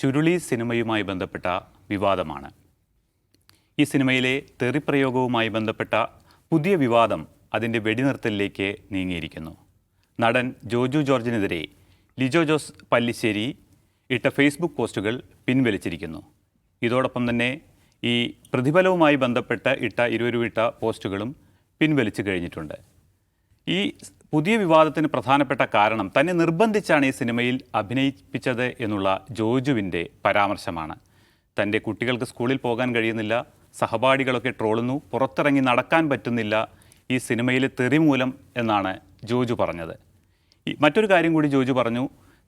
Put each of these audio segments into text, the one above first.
ചുരുളി സിനിമയുമായി ബന്ധപ്പെട്ട വിവാദമാണ്. ഈ സിനിമയിലെ തെറിപ്രയോഗവുമായി ബന്ധപ്പെട്ട പുതിയ വിവാദം അതിൻ്റെ വെടിനിർത്തലിലേക്ക് നീങ്ങിയിരിക്കുന്നു. നടൻ ജോജു ജോർജിനെതിരെ ലിജോ ജോസ് പല്ലിശ്ശേരി ഇട്ട ഫേസ്ബുക്ക് പോസ്റ്റുകൾ പിൻവലിച്ചിരിക്കുന്നു. ഇതോടൊപ്പം തന്നെ ഈ പ്രതിഫലവുമായി ബന്ധപ്പെട്ട് ഇരുവരും പോസ്റ്റുകളും പിൻവലിച്ചു കഴിഞ്ഞിട്ടുണ്ട്. ഈ പുതിയ വിവാദത്തിന് പ്രധാനപ്പെട്ട കാരണം തന്നെ നിർബന്ധിച്ചാണ് ഈ സിനിമയിൽ അഭിനയിപ്പിച്ചത് എന്നുള്ള ജോജുവിൻ്റെ പരാമർശമാണ്. തൻ്റെ കുട്ടികൾക്ക് സ്കൂളിൽ പോകാൻ കഴിയുന്നില്ല, സഹപാഠികളൊക്കെ ട്രോളുന്നു, പുറത്തിറങ്ങി നടക്കാൻ പറ്റുന്നില്ല ഈ സിനിമയിലെ തെറി മൂലം എന്നാണ് ജോജു പറഞ്ഞത്. മറ്റൊരു കാര്യം കൂടി ജോജു പറഞ്ഞു,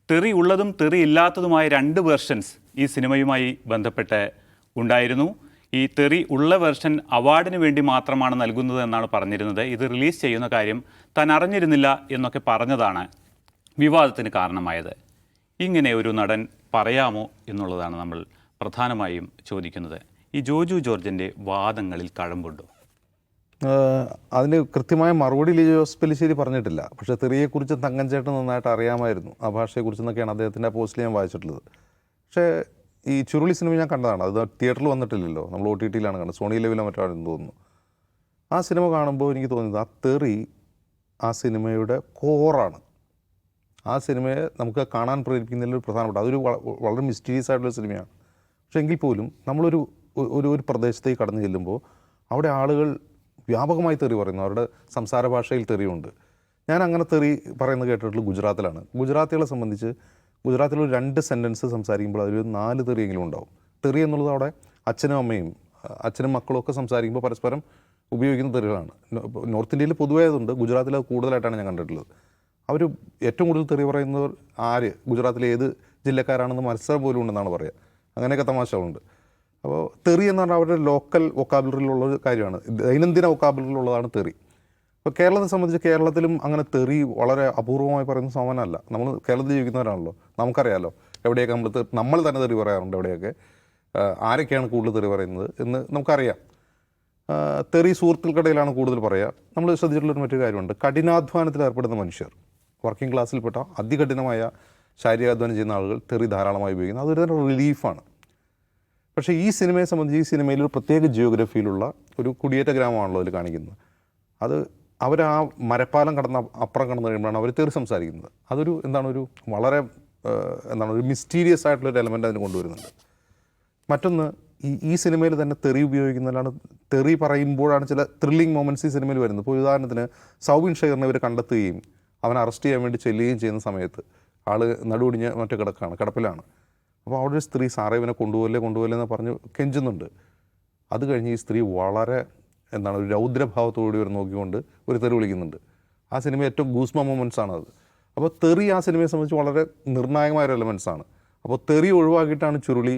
തെറി ഉള്ളതും തെറി ഇല്ലാത്തതുമായ 2 വേർഷൻസ് ഈ സിനിമയുമായി ബന്ധപ്പെട്ട് ഉണ്ടായിരുന്നു. ഈ തെറി ഉള്ള വെർഷൻ അവാർഡിന് വേണ്ടി മാത്രമാണ് നൽകുന്നത് എന്നാണ് പറഞ്ഞിരുന്നത്. ഇത് റിലീസ് ചെയ്യുന്ന കാര്യം താൻ അറിഞ്ഞിരുന്നില്ല എന്നൊക്കെ പറഞ്ഞതാണ് വിവാദത്തിന് കാരണമായത്. ഇങ്ങനെ ഒരു നടൻ പറയാമോ എന്നുള്ളതാണ് നമ്മൾ പ്രധാനമായും ചോദിക്കുന്നത്. ഈ ജോജു ജോർജിൻ്റെ വാദങ്ങളിൽ കഴമ്പുണ്ടോ? അതിന് കൃത്യമായ മറുപടി ലിജോ ജോസ് പല്ലിശ്ശേരി പറഞ്ഞിട്ടില്ല. പക്ഷേ തെറിയെക്കുറിച്ച് തങ്കൻ ചേട്ടൻ നന്നായിട്ട് അറിയാമായിരുന്നു, ആ ഭാഷയെക്കുറിച്ചെന്നൊക്കെയാണ് അദ്ദേഹത്തിൻ്റെ പോസ്റ്റിൽ ഞാൻ വായിച്ചിട്ടുള്ളത്. പക്ഷേ ഈ ചുരുളി സിനിമ ഞാൻ കണ്ടതാണ്. അത് തിയേറ്ററിൽ വന്നിട്ടില്ലല്ലോ, നമ്മൾ OTT കണ്ടത്, സോണി ലെവലോ മറ്റാണെന്ന് തോന്നുന്നു. ആ സിനിമ കാണുമ്പോൾ എനിക്ക് തോന്നിയത് ആ തെറി ആ സിനിമയുടെ കോറാണ്. ആ സിനിമയെ നമുക്ക് കാണാൻ പ്രേരിപ്പിക്കുന്നതിൽ ഒരു പ്രധാനപ്പെട്ട, അതൊരു വളരെ മിസ്റ്റീരിയസ് ആയിട്ടുള്ള സിനിമയാണ്. പക്ഷേ എങ്കിൽ പോലും നമ്മളൊരു ഒരു പ്രദേശത്തേക്ക് കടന്നു ചെല്ലുമ്പോൾ അവിടെ ആളുകൾ വ്യാപകമായി തെറി പറയുന്നു. അവരുടെ സംസാര ഭാഷയിൽ തെറിയുണ്ട്. ഞാൻ അങ്ങനെ തെറി പറയുന്നത് കേട്ടിട്ടുള്ളത് ഗുജറാത്തിലാണ്. ഗുജറാത്തികളെ സംബന്ധിച്ച് ഗുജറാത്തിലൊരു 2 സെൻറ്റൻസ് സംസാരിക്കുമ്പോൾ അതിലൊരു 4 തെറിയെങ്കിലും ഉണ്ടാവും. തെറി എന്നുള്ളത് അവിടെ അച്ഛനും അമ്മയും അച്ഛനും മക്കളും ഒക്കെ സംസാരിക്കുമ്പോൾ പരസ്പരം ഉപയോഗിക്കുന്ന തെറികളാണ്. നോർത്ത് ഇന്ത്യയിൽ പൊതുവേ അതുണ്ട്, ഗുജറാത്തിൽ അത് കൂടുതലായിട്ടാണ് ഞാൻ കണ്ടിട്ടുള്ളത്. അവർ ഏറ്റവും കൂടുതൽ തെറി പറയുന്നവർ ഗുജറാത്തിലെ ഏത് ജില്ലക്കാരാണെന്ന് മത്സരം പോലും ഉണ്ടെന്നാണ് പറയുക. അങ്ങനെയൊക്കെ തമാശകളുണ്ട്. അപ്പോൾ തെറി എന്ന് പറഞ്ഞാൽ അവരുടെ ലോക്കൽ വൊക്കാബുലറിയിലുള്ള കാര്യമാണ്, ദൈനംദിന വൊക്കാബുലറിയിലുള്ളതാണ് തെറി. അപ്പോൾ കേരളത്തെ സംബന്ധിച്ച് കേരളത്തിലും അങ്ങനെ തെറി വളരെ അപൂർവമായി പറയുന്ന സാമാനമല്ല. നമ്മൾ കേരളത്തിൽ ജീവിക്കുന്നവരാണല്ലോ, നമുക്കറിയാമല്ലോ എവിടെയൊക്കെ നമ്മൾ തന്നെ തെറി പറയാറുണ്ട്, എവിടെയൊക്കെ ആരൊക്കെയാണ് കൂടുതൽ തെറി പറയുന്നത് എന്ന് നമുക്കറിയാം. തെറി സുഹൃത്തുക്കൾക്കിടയിലാണ് കൂടുതൽ പറയുക. നമ്മൾ ശ്രദ്ധിച്ചിട്ടുള്ളൊരു മറ്റൊരു കാര്യമുണ്ട്, കഠിനാധ്വാനത്തിൽ ഏർപ്പെടുന്ന മനുഷ്യർ, വർക്കിംഗ് ക്ലാസ്സിൽപ്പെട്ട അതികഠിനമായ ശാരീരികാധ്വാനം ചെയ്യുന്ന ആളുകൾ തെറി ധാരാളമായി ഉപയോഗിക്കുന്നത് അതൊരു തരം റിലീഫാണ്. പക്ഷേ ഈ സിനിമയെ സംബന്ധിച്ച് ഈ സിനിമയിൽ ഒരു പ്രത്യേക ജിയോഗ്രഫിയിലുള്ള ഒരു കുടിയേറ്റ ഗ്രാമമാണല്ലോ അതിൽ കാണിക്കുന്നത്. അത് അവർ ആ മരപ്പാലം അപ്പുറം കടന്നു കഴിയുമ്പോഴാണ് അവർ തെറി സംസാരിക്കുന്നത്. അതൊരു ഒരു വളരെ ഒരു മിസ്റ്റീരിയസ് ആയിട്ടുള്ളൊരു എലമെൻ്റ് അതിന് കൊണ്ടുവരുന്നുണ്ട്. മറ്റൊന്ന്, ഈ സിനിമയിൽ തന്നെ തെറി ഉപയോഗിക്കുന്നതിലാണ്, തെറി പറയുമ്പോഴാണ് ചില ത്രില്ലിംഗ് മൊമെൻറ്റ്സ് ഈ സിനിമയിൽ വരുന്നത്. ഇപ്പോൾ ഉദാഹരണത്തിന് സൗബിൻ ഷെയറിനെ ഇവർ കണ്ടെത്തുകയും അവനെ അറസ്റ്റ് ചെയ്യാൻ വേണ്ടി ചെല്ലുകയും ചെയ്യുന്ന സമയത്ത് ആൾ നടുവൊടിഞ്ഞ് കിടപ്പിലാണ്. അപ്പോൾ അവിടെ ഒരു സ്ത്രീ സാറേ ഇവനെ കൊണ്ടുപോകല്ലേ എന്ന് പറഞ്ഞ് കെഞ്ചുന്നുണ്ട്. അത് കഴിഞ്ഞ് ഈ സ്ത്രീ വളരെ ഒരു രൗദ്രഭാവത്തോടുകൂടി ഇവർ നോക്കിക്കൊണ്ട് ഒരു തെറി വിളിക്കുന്നുണ്ട്. ആ സിനിമ ഏറ്റവും ഗൂസ്മ മൊമെൻറ്റ്സ് ആണത്. അപ്പോൾ തെറി ആ സിനിമയെ സംബന്ധിച്ച് വളരെ നിർണായകമായ ഒരു എലമെൻറ്റ്സ് ആണ്. അപ്പോൾ തെറി ഒഴിവാക്കിയിട്ടാണ് ചുരുളി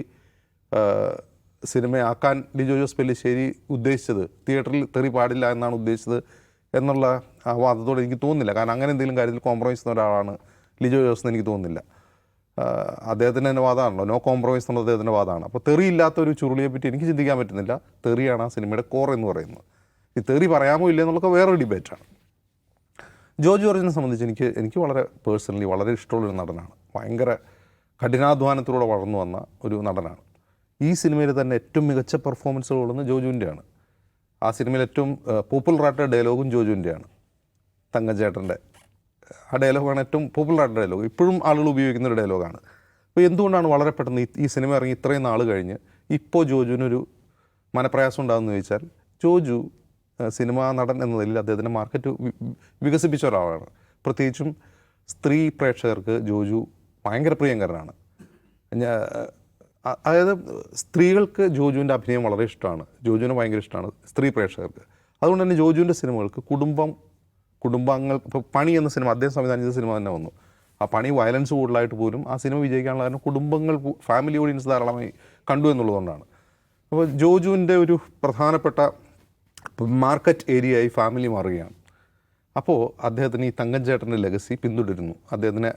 സിനിമയാക്കാൻ ലിജോ ജോസ് പല്ലിശ്ശേരി ഉദ്ദേശിച്ചത്. തിയേറ്ററിൽ തെറി പാടില്ല എന്നാണ് ഉദ്ദേശിച്ചത് എന്നുള്ള ആ വാദത്തോട് എനിക്ക് തോന്നുന്നില്ല. കാരണം അങ്ങനെ എന്തെങ്കിലും കാര്യത്തിൽ കോംപ്രമൈസ് ചെയ്യുന്ന ഒരാളാണ് ലിജോ ജോസ് എന്ന് എനിക്ക് തോന്നുന്നില്ല. അദ്ദേഹത്തിൻ്റെ തന്നെ വാദമാണല്ലോ, നോ കോംപ്രമൈസ് എന്നുള്ള അദ്ദേഹത്തിൻ്റെ വാദമാണ്. അപ്പോൾ തെറി ഇല്ലാത്ത ഒരു ചുരുളിയെ പറ്റി എനിക്ക് ചിന്തിക്കാൻ പറ്റുന്നില്ല. തെറിയാണ് ആ സിനിമയുടെ കോർ എന്ന് പറയുന്നത്. ഈ തെറി പറയാമോ ഇല്ല എന്നുള്ളതൊക്കെ വേറൊരു ഡിബേറ്റാണ്. ജോജു ജോർജിനെ സംബന്ധിച്ച് എനിക്ക് വളരെ പേഴ്സണലി വളരെ ഇഷ്ടമുള്ളൊരു നടനാണ്. ഭയങ്കര കഠിനാധ്വാനത്തിലൂടെ വളർന്നു വന്ന ഒരു നടനാണ്. ഈ സിനിമയിൽ തന്നെ ഏറ്റവും മികച്ച പെർഫോമൻസുകളൊന്ന് ജോജുവിൻ്റെയാണ്. ആ സിനിമയിൽ ഏറ്റവും പോപ്പുലറായിട്ടുള്ള ഡയലോഗും ജോജുവിൻ്റെയാണ്. തങ്കച്ചേട്ടൻ്റെ ആ ഡയലോഗാണ് ഏറ്റവും പോപ്പുലറായിട്ടുള്ള ഡയലോഗ്, ഇപ്പോഴും ആളുകൾ ഉപയോഗിക്കുന്ന ഒരു ഡയലോഗാണ്. അപ്പോൾ എന്തുകൊണ്ടാണ് വളരെ പെട്ടെന്ന് ഈ സിനിമ ഇറങ്ങി ഇത്രയും നാൾ കഴിഞ്ഞ് ഇപ്പോൾ ജോജുവിനൊരു മനപ്രയാസം ഉണ്ടാകുമെന്ന് ചോദിച്ചാൽ, ജോജു സിനിമാ നടൻ എന്ന നിലയിൽ അദ്ദേഹത്തിൻ്റെ മാർക്കറ്റ് വികസിപ്പിച്ച ഒരാളാണ്. പ്രത്യേകിച്ചും സ്ത്രീ പ്രേക്ഷകർക്ക് ജോജു ഭയങ്കര പ്രിയങ്കരനാണ്. അതായത് സ്ത്രീകൾക്ക് ജോജുവിൻ്റെ അഭിനയം വളരെ ഇഷ്ടമാണ്, ജോജുവിനെ ഭയങ്കര ഇഷ്ടമാണ് സ്ത്രീ പ്രേക്ഷകർക്ക്. അതുകൊണ്ട് തന്നെ ജോജുവിൻ്റെ സിനിമകൾക്ക് കുടുംബാംഗങ്ങൾ, ഇപ്പോൾ പണി എന്ന സിനിമ അദ്ദേഹം സംവിധാനം ചെയ്ത സിനിമ തന്നെ വന്നു. ആ പണി വയലൻസ് കൂടുതലായിട്ട് പോലും ആ സിനിമ വിജയിക്കാനുള്ള കാരണം കുടുംബങ്ങൾ, ഫാമിലി ഓഡിയൻസ് ധാരാളമായി കണ്ടു എന്നുള്ളതുകൊണ്ടാണ്. അപ്പോൾ ജോജുവിൻ്റെ ഒരു പ്രധാനപ്പെട്ട മാർക്കറ്റ് ഏരിയയായി ഫാമിലി മാറുകയാണ്. അപ്പോൾ അദ്ദേഹത്തിന് ഈ തങ്കൻ ചേട്ടൻ്റെ ലെഗസി പിന്തുടരുന്നു. അദ്ദേഹത്തിന്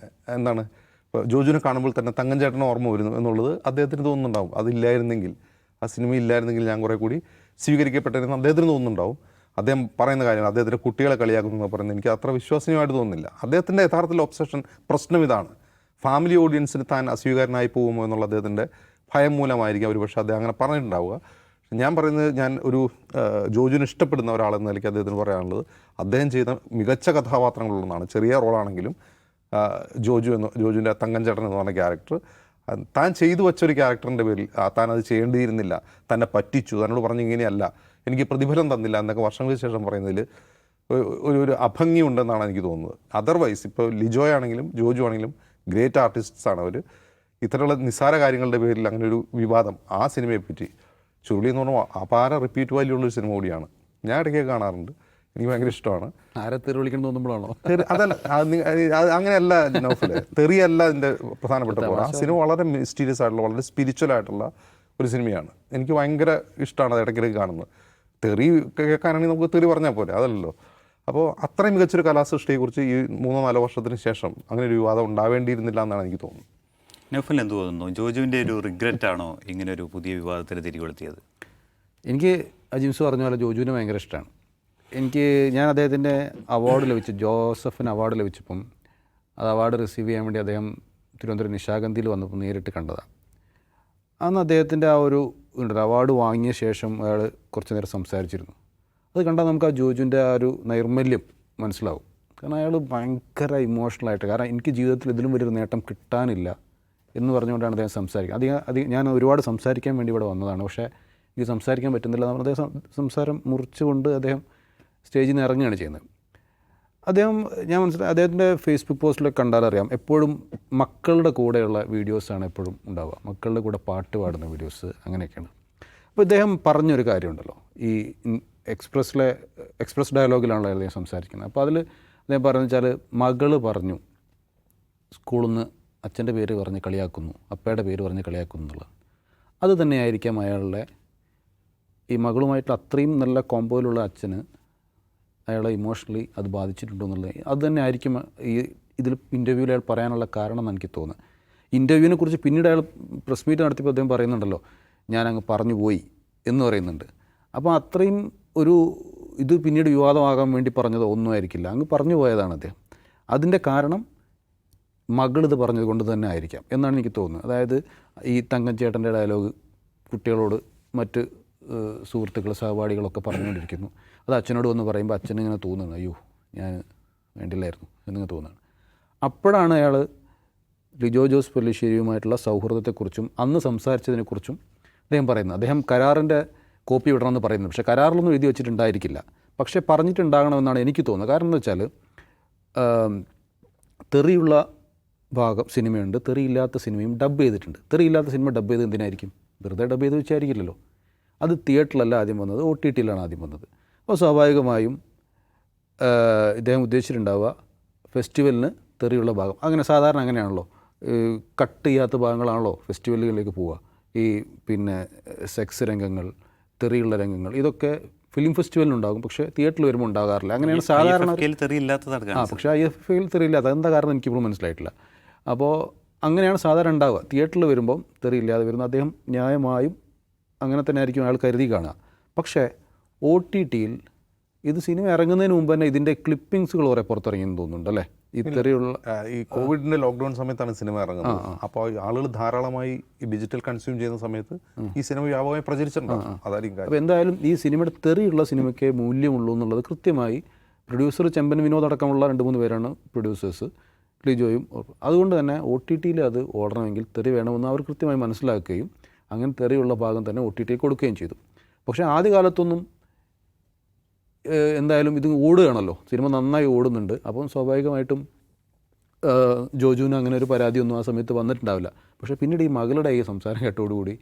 ജോജുവിനെ കാണുമ്പോൾ തന്നെ തങ്കൻ ചേട്ടനെ ഓർമ്മ വരുന്നു എന്നുള്ളത് അദ്ദേഹത്തിന് തോന്നുന്നുണ്ടാവും. അതില്ലായിരുന്നെങ്കിൽ, ആ സിനിമ ഇല്ലായിരുന്നെങ്കിൽ ഞാൻ കുറേ കൂടി സ്വീകരിക്കപ്പെട്ടതെന്ന് അദ്ദേഹത്തിന് തോന്നുന്നുണ്ടാവും. അദ്ദേഹം പറയുന്ന കാര്യമാണ്, അദ്ദേഹത്തിൻ്റെ കുട്ടികളെ കളിയാക്കുന്നു എന്ന് പറയുന്നത് എനിക്ക് അത്ര വിശ്വസനീയമായിട്ട് തോന്നുന്നില്ല. അദ്ദേഹത്തിൻ്റെ യഥാർത്ഥത്തിൽ ഒബ്സഷൻ പ്രശ്നം ഇതാണ്. ഫാമിലി ഓഡിയൻസിന് താൻ അസ്വീകാരനായി പോകുമോ എന്നുള്ള അദ്ദേഹത്തിൻ്റെ ഭയം മൂലമായിരിക്കും അവർ പക്ഷേ അദ്ദേഹം അങ്ങനെ പറഞ്ഞിട്ടുണ്ടാവുക. ഞാൻ പറയുന്നത്, ഞാൻ ഒരു ജോജുവിനെ ഇഷ്ടപ്പെടുന്ന ഒരാളെന്ന നിലയ്ക്ക് അദ്ദേഹത്തിന് പറയാനുള്ളത്, അദ്ദേഹം ചെയ്ത മികച്ച കഥാപാത്രങ്ങളുള്ളതാണ്. ചെറിയ റോളാണെങ്കിലും ജോജുവിൻ്റെ തങ്കൻ ചേട്ടൻ എന്ന് പറഞ്ഞ ക്യാരക്ടർ താൻ ചെയ്തു വെച്ചൊരു ക്യാരക്ടറിൻ്റെ പേരിൽ താൻ അത് ചെയ്യേണ്ടിയിരുന്നില്ല, തന്നെ പറ്റിച്ചു, തന്നോട് പറഞ്ഞ് ഇങ്ങനെയല്ല, എനിക്ക് പ്രതിഫലം തന്നില്ല എന്നൊക്കെ വർഷങ്ങൾക്ക് ശേഷം പറയുന്നതിൽ ഒരു അഭംഗി ഉണ്ടെന്നാണ് എനിക്ക് തോന്നുന്നത്. അതർവൈസ് ഇപ്പോൾ ലിജോയ് ആണെങ്കിലും ജോജു ആണെങ്കിലും ഗ്രേറ്റ് ആർട്ടിസ്റ്റ്സ് ആണ് അവർ. ഇത്തരമുള്ള നിസ്സാര കാര്യങ്ങളുടെ പേരിൽ അങ്ങനെ ഒരു വിവാദം ആ സിനിമയെ പറ്റി, ചുരുളി എന്ന് പറഞ്ഞാൽ അപാര റിപ്പീറ്റ് വാല്യൂ ഉള്ളൊരു സിനിമ കൂടിയാണ്. ഞാൻ ഇടയ്ക്ക് കാണാറുണ്ട്, എനിക്ക് ഭയങ്കര ഇഷ്ടമാണ്. ആരെ തെറി വിളിക്കണം തോന്നുമ്പോഴാണോ? അതല്ല, അങ്ങനെയല്ല നൗഫലെ, തെറിയല്ല അതിൻ്റെ പ്രധാനപ്പെട്ട പോലെ. ആ സിനിമ വളരെ മിസ്റ്റീരിയസ് ആയിട്ടുള്ള, വളരെ സ്പിരിച്വൽ ആയിട്ടുള്ള ഒരു സിനിമയാണ്. എനിക്ക് ഭയങ്കര ഇഷ്ടമാണ് അത് ഇടയ്ക്കിടയ്ക്ക് കാണുന്നത്. തെറി കേൾക്കാനാണെങ്കിൽ നമുക്ക് തെറി പറഞ്ഞാൽ പോലെ, അതല്ലല്ലോ. അപ്പോൾ അത്രയും മികച്ചൊരു കലാസൃഷ്ടിയെക്കുറിച്ച് ഈ 3-4 വർഷത്തിന് ശേഷം അങ്ങനെ ഒരു വിവാദം ഉണ്ടാവേണ്ടിയിരുന്നില്ല എന്നാണ് എനിക്ക് തോന്നുന്നത്. നൗഫൽ എന്ത് തോന്നുന്നു? ജോജുവിൻ്റെ ഒരു റിഗ്രറ്റ് ആണോ ഇങ്ങനെ ഒരു പുതിയ വിവാദത്തിന് തിരികൊളുത്തിയത്? എനിക്ക് അജിംസ് പറഞ്ഞ പോലെ ജോജുവിനെ ഭയങ്കര ഇഷ്ടമാണ്. ഞാൻ അദ്ദേഹത്തിൻ്റെ അവാർഡ് ലഭിച്ചു, ജോസഫിന് അവാർഡ് ലഭിച്ചപ്പം അത് അവാർഡ് റിസീവ് ചെയ്യാൻ വേണ്ടി അദ്ദേഹം തിരുവനന്തപുരം നിശാഗന്ധിയിൽ വന്നപ്പോൾ നേരിട്ട് കണ്ടതാണ്. അന്ന് അദ്ദേഹത്തിൻ്റെ ആ ഒരു അവാർഡ് വാങ്ങിയ ശേഷം അയാൾ കുറച്ച് നേരം സംസാരിച്ചിരുന്നു. അത് കണ്ടാൽ നമുക്ക് ആ ജോജുവിൻ്റെ ആ ഒരു നൈർമല്യം മനസ്സിലാവും. കാരണം അയാൾ ഭയങ്കര ഇമോഷണലായിട്ട്, കാരണം എനിക്ക് ജീവിതത്തിൽ ഇതിലും വലിയൊരു നേട്ടം കിട്ടാനില്ല എന്ന് പറഞ്ഞുകൊണ്ടാണ് അദ്ദേഹം സംസാരിക്കുക. ഞാൻ ഒരുപാട് സംസാരിക്കാൻ വേണ്ടി ഇവിടെ വന്നതാണ്, പക്ഷേ എനിക്ക് സംസാരിക്കാൻ പറ്റുന്നില്ല എന്ന് പറഞ്ഞ അദ്ദേഹം സംസാരം മുറിച്ചുകൊണ്ട് അദ്ദേഹം സ്റ്റേജിൽ നിന്ന് ഇറങ്ങുകയാണ് ചെയ്യുന്നത്. ഞാൻ മനസ്സിലായി, അദ്ദേഹത്തിൻ്റെ ഫേസ്ബുക്ക് പോസ്റ്റിലൊക്കെ കണ്ടാലറിയാം, എപ്പോഴും മക്കളുടെ കൂടെയുള്ള വീഡിയോസാണ് എപ്പോഴും ഉണ്ടാവുക, മക്കളുടെ കൂടെ പാട്ട് പാടുന്ന വീഡിയോസ് അങ്ങനെയൊക്കെയാണ്. അപ്പോൾ ഇദ്ദേഹം പറഞ്ഞൊരു കാര്യമുണ്ടല്ലോ, ഈ എക്സ്പ്രസ് ഡയലോഗിലാണല്ലോ അദ്ദേഹം സംസാരിക്കുന്നത്. അപ്പോൾ അതിൽ അദ്ദേഹം പറഞ്ഞു വെച്ചാൽ, മകൾ പറഞ്ഞു സ്കൂളിൽ നിന്ന് അച്ഛൻ്റെ പേര് പറഞ്ഞ് കളിയാക്കുന്നു, അപ്പയുടെ പേര് പറഞ്ഞ് കളിയാക്കുന്നു എന്നുള്ളത്. അത് തന്നെയായിരിക്കാം അയാളുടെ ഈ മകളുമായിട്ട് അത്രയും നല്ല കോമ്പോയിലുള്ള അച്ഛന് അയാളെ ഇമോഷണലി അത് ബാധിച്ചിട്ടുണ്ടോ എന്നുള്ളത്. അത് തന്നെ ആയിരിക്കും ഇതിൽ ഇൻ്റർവ്യൂവിൽ അയാൾ പറയാനുള്ള കാരണം എന്ന് എനിക്ക് തോന്നുന്നത്. ഇൻ്റർവ്യൂവിനെ കുറിച്ച് പിന്നീട് അയാൾ പ്രസ് മീറ്റ് നടത്തിയപ്പോൾ അദ്ദേഹം പറയുന്നുണ്ടല്ലോ, ഞാനങ്ങ് പറഞ്ഞു പോയി എന്ന് പറയുന്നുണ്ട്. അപ്പോൾ അത്രയും ഇത് പിന്നീട് വിവാദമാകാൻ വേണ്ടി പറഞ്ഞതോ ഒന്നും ആയിരിക്കില്ല, അങ്ങ് പറഞ്ഞു പോയതാണ് അദ്ദേഹം. അതിൻ്റെ കാരണം മകളിത് പറഞ്ഞത് കൊണ്ട് തന്നെ ആയിരിക്കാം എന്നാണ് എനിക്ക് തോന്നുന്നത്. അതായത് ഈ തങ്കച്ചേട്ടൻ്റെ ഡയലോഗ് കുട്ടികളോട് മറ്റ് സുഹൃത്തുക്കൾ സഹപാഠികളൊക്കെ പറഞ്ഞുകൊണ്ടിരിക്കുന്നു, അത് അച്ഛനോട് വന്ന് പറയുമ്പോൾ അച്ഛനിങ്ങനെ തോന്നുന്നു, അയ്യോ ഞാൻ വേണ്ടില്ലായിരുന്നു എന്നിങ്ങനെ തോന്നുകയാണ്. അപ്പോഴാണ് അയാൾ ലിജോ ജോസ് പെല്ലിശ്ശേരിയുമായിട്ടുള്ള സൗഹൃദത്തെക്കുറിച്ചും അന്ന് സംസാരിച്ചതിനെക്കുറിച്ചും അദ്ദേഹം പറയുന്നത്. അദ്ദേഹം കരാറിൻ്റെ കോപ്പി വിടണമെന്ന് പറയുന്നത്, പക്ഷേ കരാറിലൊന്നും എഴുതി വെച്ചിട്ടുണ്ടായിരിക്കില്ല, പക്ഷേ പറഞ്ഞിട്ടുണ്ടാകണമെന്നാണ് എനിക്ക് തോന്നുന്നത്. കാരണം എന്ന് വെച്ചാൽ തെറിയുള്ള ഭാഗം സിനിമയുണ്ട്, തെറിയില്ലാത്ത സിനിമയും ഡബ് ചെയ്തിട്ടുണ്ട്. തെറിയില്ലാത്ത സിനിമ ഡബ് ചെയ്ത് എന്തിനായിരിക്കും? വെറുതെ ഡബ് ചെയ്ത് വെച്ചായിരിക്കില്ലല്ലോ. അത് തിയേറ്ററിലല്ല ആദ്യം വന്നത്, OTT ആദ്യം വന്നത്. അപ്പോൾ സ്വാഭാവികമായും ഇദ്ദേഹം ഉദ്ദേശിച്ചിട്ടുണ്ടാവുക ഫെസ്റ്റിവലിന് തെറിയുള്ള ഭാഗം, അങ്ങനെ സാധാരണ അങ്ങനെയാണല്ലോ, കട്ട് ചെയ്യാത്ത ഭാഗങ്ങളാണല്ലോ ഫെസ്റ്റിവലുകളിലേക്ക് പോവുക. ഈ പിന്നെ സെക്സ് രംഗങ്ങൾ, തെറിയുള്ള രംഗങ്ങൾ, ഇതൊക്കെ ഫിലിം ഫെസ്റ്റിവലിനുണ്ടാകും, പക്ഷേ തിയേറ്ററിൽ വരുമ്പോൾ ഉണ്ടാകാറില്ല. അങ്ങനെയാണ് സാധാരണ. പക്ഷേ IFFയിൽ തെറിയില്ലാത്ത അതെന്താ കാരണം എനിക്കിപ്പോഴും മനസ്സിലായിട്ടില്ല. അപ്പോൾ അങ്ങനെയാണ് സാധാരണ ഉണ്ടാവുക. തിയേറ്ററിൽ വരുമ്പം തെറിയില്ലാതെ വരുന്ന അദ്ദേഹം ന്യായമായും അങ്ങനെ തന്നെ ആയിരിക്കും അയാൾ കരുതി കാണുക. പക്ഷേ OTTയിൽ ഇത് സിനിമ ഇറങ്ങുന്നതിന് മുമ്പ് തന്നെ ഇതിൻ്റെ ക്ലിപ്പിങ്സുകൾ കുറേ പുറത്തിറങ്ങിയെന്ന് തോന്നുന്നുണ്ട് അല്ലേ? ഇത്തരമുള്ള ഈ കോവിഡിൻ്റെ ലോക്ക്ഡൗൺ സമയത്താണ് സിനിമ ഇറങ്ങുന്നത്. അപ്പോൾ ആളുകൾ ധാരാളമായി ഈ ഡിജിറ്റൽ കൺസ്യൂം ചെയ്യുന്ന സമയത്ത് ഈ സിനിമ വ്യാപകമായി പ്രചരിച്ചിട്ടുണ്ടാകും, അതായിരിക്കും. അപ്പോൾ എന്തായാലും ഈ സിനിമയുടെ തെറിയുള്ള സിനിമയ്ക്ക് മൂല്യമുള്ളൂ എന്നുള്ളത് കൃത്യമായി പ്രൊഡ്യൂസർ ചെമ്പൻ വിനോദ് അടക്കമുള്ള 2-3 പേരാണ് പ്രൊഡ്യൂസേഴ്സ്, ലിജോയും. അതുകൊണ്ട് തന്നെ OTTയിൽ അത് ഓടണമെങ്കിൽ തെറി വേണമെന്ന് അവർ കൃത്യമായി മനസ്സിലാക്കുകയും അങ്ങനെ തെറിയുള്ള ഭാഗം തന്നെ OTT കൊടുക്കുകയും ചെയ്തു. പക്ഷേ ആദ്യകാലത്തൊന്നും എന്തായാലും ഇത് ഓടുകയാണല്ലോ, സിനിമ നന്നായി ഓടുന്നുണ്ട്. അപ്പം സ്വാഭാവികമായിട്ടും ജോജുവിന് അങ്ങനെ ഒരു പരാതിയൊന്നും ആ സമയത്ത് വന്നിട്ടുണ്ടാവില്ല. പക്ഷേ പിന്നീട് ഈ മകളുടെ ഈ സംസാരം കേട്ടോടുകൂടി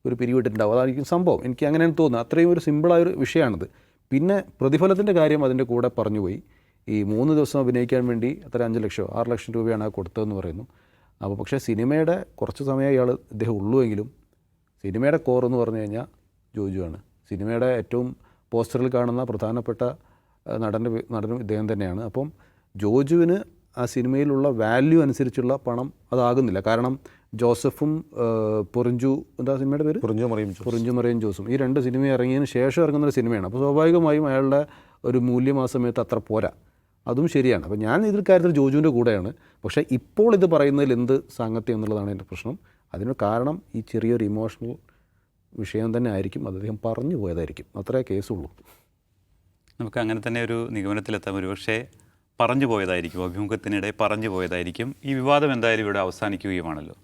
ഒരു പിരിവിട്ടിട്ടുണ്ടാവും, അതായിരിക്കും സംഭവം. എനിക്ക് അങ്ങനെയാണ് തോന്നുന്നത്. അത്രയും ഒരു സിമ്പിളായൊരു വിഷയമാണിത്. പിന്നെ പ്രതിഫലത്തിൻ്റെ കാര്യം അതിൻ്റെ കൂടെ പറഞ്ഞുപോയി. ഈ 3 ദിവസം അഭിനയിക്കാൻ വേണ്ടി അത്ര 5 ലക്ഷമോ 6 ലക്ഷം രൂപയാണ് ആ കൊടുത്തതെന്ന് പറയുന്നു. അപ്പോൾ പക്ഷേ സിനിമയുടെ കുറച്ച് സമയം ഇദ്ദേഹം ഉള്ളുവെങ്കിലും സിനിമയുടെ കോർ എന്ന് പറഞ്ഞു കഴിഞ്ഞാൽ ജോജുവാണ്. സിനിമയുടെ ഏറ്റവും പോസ്റ്ററിൽ കാണുന്ന പ്രധാനപ്പെട്ട നടനും ഇദ്ദേഹം തന്നെയാണ്. അപ്പം ജോജുവിന് ആ സിനിമയിലുള്ള വാല്യൂ അനുസരിച്ചുള്ള പണം അതാകുന്നില്ല. കാരണം ജോസഫും എന്താ സിനിമയുടെ പേര്, പൊറിഞ്ചു മറിയം ജോസും, ഈ 2 സിനിമ ഇറങ്ങിയതിന് ശേഷം ഇറങ്ങുന്നൊരു സിനിമയാണ്. അപ്പോൾ സ്വാഭാവികമായും അയാളുടെ ഒരു മൂല്യം ആ സമയത്ത് അത്ര പോരാ. അതും ശരിയാണ്. അപ്പോൾ ഞാൻ ഇതിൽ കാര്യത്തിൽ ജോജുവിൻ്റെ കൂടെയാണ്. പക്ഷേ ഇപ്പോൾ ഇത് പറയുന്നതിൽ എന്ത് സാങ്കത്യം എന്നുള്ളതാണ് എൻ്റെ പ്രശ്നം. അതിന് കാരണം ഈ ചെറിയൊരു ഇമോഷണൽ വിഷയം തന്നെ ആയിരിക്കും, അത് അദ്ദേഹം പറഞ്ഞു പോയതായിരിക്കും, അത്രേ കേസുള്ളൂ. നമുക്ക് അങ്ങനെ തന്നെ ഒരു നിഗമനത്തിലെത്താം. ഒരുപക്ഷെ പറഞ്ഞു പോയതായിരിക്കും, അഭിമുഖത്തിനിടെ പറഞ്ഞു പോയതായിരിക്കും. ഈ വിവാദം എന്തായാലും ഇവിടെ അവസാനിക്കുകയുമാണല്ലോ.